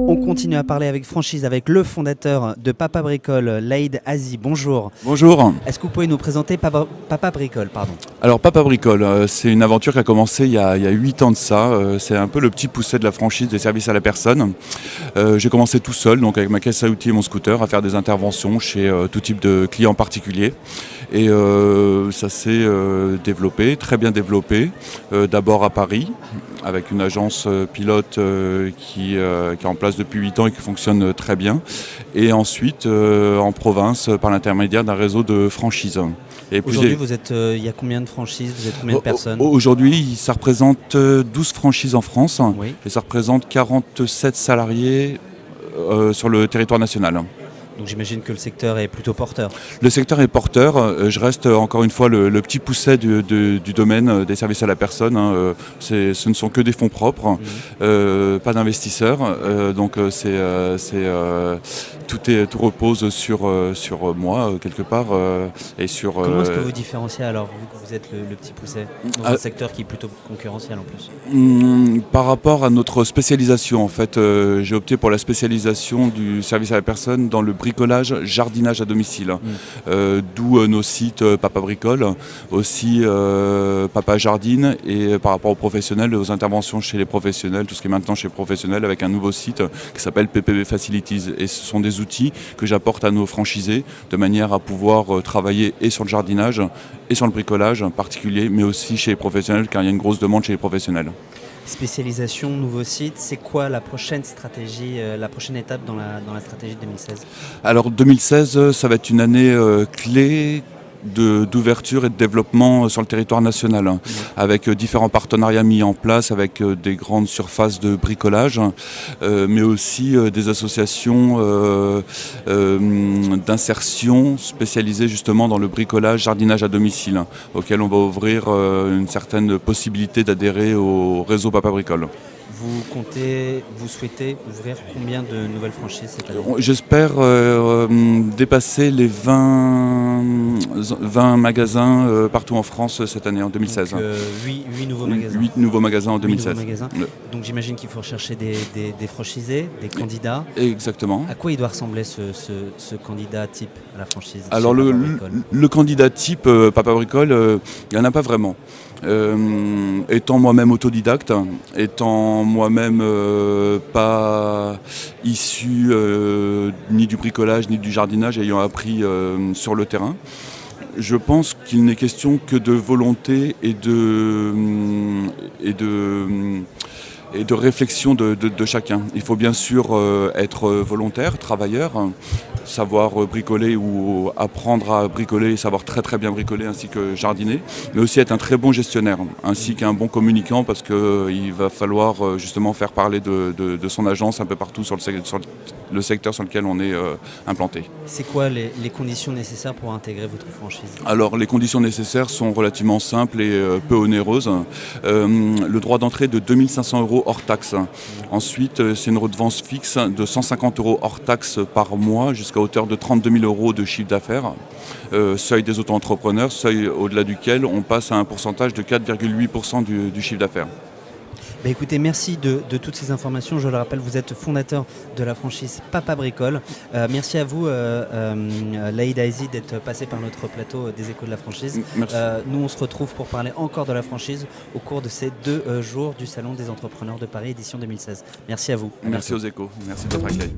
On continue à parler avec franchise avec le fondateur de Papa Bricole, Laïd Azi. Bonjour. Bonjour. Est-ce que vous pouvez nous présenter Papa Bricole, pardon? Alors Papa Bricole, c'est une aventure qui a commencé il y a 8 ans de ça. C'est un peu le petit pousset de la franchise des services à la personne. J'ai commencé tout seul, donc avec ma caisse à outils et mon scooter, à faire des interventions chez tout type de clients particuliers. Et ça s'est développé, très bien développé. D'abord à Paris, avec une agence pilote qui est en place depuis 8 ans et qui fonctionne très bien. Et ensuite en province, par l'intermédiaire d'un réseau de franchises. Aujourd'hui, vous êtes, il y a combien de franchises? Vous êtes combien de personnes? Aujourd'hui, ça représente 12 franchises en France, oui. Et ça représente 47 salariés sur le territoire national. Donc j'imagine que le secteur est plutôt porteur. Le secteur est porteur. Je reste encore une fois le petit pousset du domaine des services à la personne. Ce ne sont que des fonds propres, pas d'investisseurs. Donc tout repose sur moi quelque part et sur. Comment est-ce que vous différenciez alors, vu que vous êtes le petit pousset dans un secteur qui est plutôt concurrentiel en plus? Par rapport à notre spécialisation, en fait, j'ai opté pour la spécialisation du service à la personne dans le bricolage, jardinage à domicile. D'où nos sites Papa Bricole, aussi Papa Jardine, et par rapport aux professionnels, aux interventions chez les professionnels, tout ce qui est maintenant chez les professionnels, avec un nouveau site qui s'appelle PPB Facilities. Et ce sont des outils que j'apporte à nos franchisés de manière à pouvoir travailler et sur le jardinage et sur le bricolage en particulier, mais aussi chez les professionnels, car il y a une grosse demande chez les professionnels. Spécialisation, nouveau site, c'est quoi la prochaine stratégie, la prochaine étape dans la stratégie 2016? Alors 2016, ça va être une année clé d'ouverture et de développement sur le territoire national, avec différents partenariats mis en place avec des grandes surfaces de bricolage, mais aussi des associations d'insertion spécialisées justement dans le bricolage, jardinage à domicile, auxquelles on va ouvrir une certaine possibilité d'adhérer au réseau Papa Bricole. Vous souhaitez ouvrir combien de nouvelles franchises cette année? J'espère dépasser les 20 magasins partout en France cette année, en 2016. Donc, 8 nouveaux magasins. 8 nouveaux magasins en 2016. Nouveaux magasins. Donc j'imagine qu'il faut rechercher des franchisés, des candidats. Exactement. À quoi il doit ressembler ce candidat type à la franchise? Alors le candidat type Papa Bricole, il n'y en a pas vraiment. Étant moi-même autodidacte, étant moi-même pas issu ni du bricolage ni du jardinage, ayant appris sur le terrain, je pense qu'il n'est question que de volonté et de réflexion de chacun. Il faut bien sûr être volontaire, travailleur, savoir bricoler ou apprendre à bricoler et savoir très très bien bricoler ainsi que jardiner, mais aussi être un très bon gestionnaire ainsi qu'un bon communicant, parce qu'il va falloir justement faire parler de son agence un peu partout sur le secteur sur lequel on est implanté. C'est quoi les conditions nécessaires pour intégrer votre franchise? Alors les conditions nécessaires sont relativement simples et peu onéreuses. Le droit d'entrée de 2 500 € hors taxe. Ensuite, c'est une redevance fixe de 150 € hors taxe par mois jusqu'à hauteur de 32 000 € de chiffre d'affaires. Seuil des auto-entrepreneurs, seuil au-delà duquel on passe à un pourcentage de 4,8% du chiffre d'affaires. Bah écoutez, merci de toutes ces informations. Je le rappelle, vous êtes fondateur de la franchise Papa Bricole. Merci à vous, Laïd Azi, d'être passé par notre plateau des Échos de la franchise. Nous, on se retrouve pour parler encore de la franchise au cours de ces 2 jours du Salon des entrepreneurs de Paris, édition 2016. Merci à vous. Merci aux Échos. Merci de votre accueil.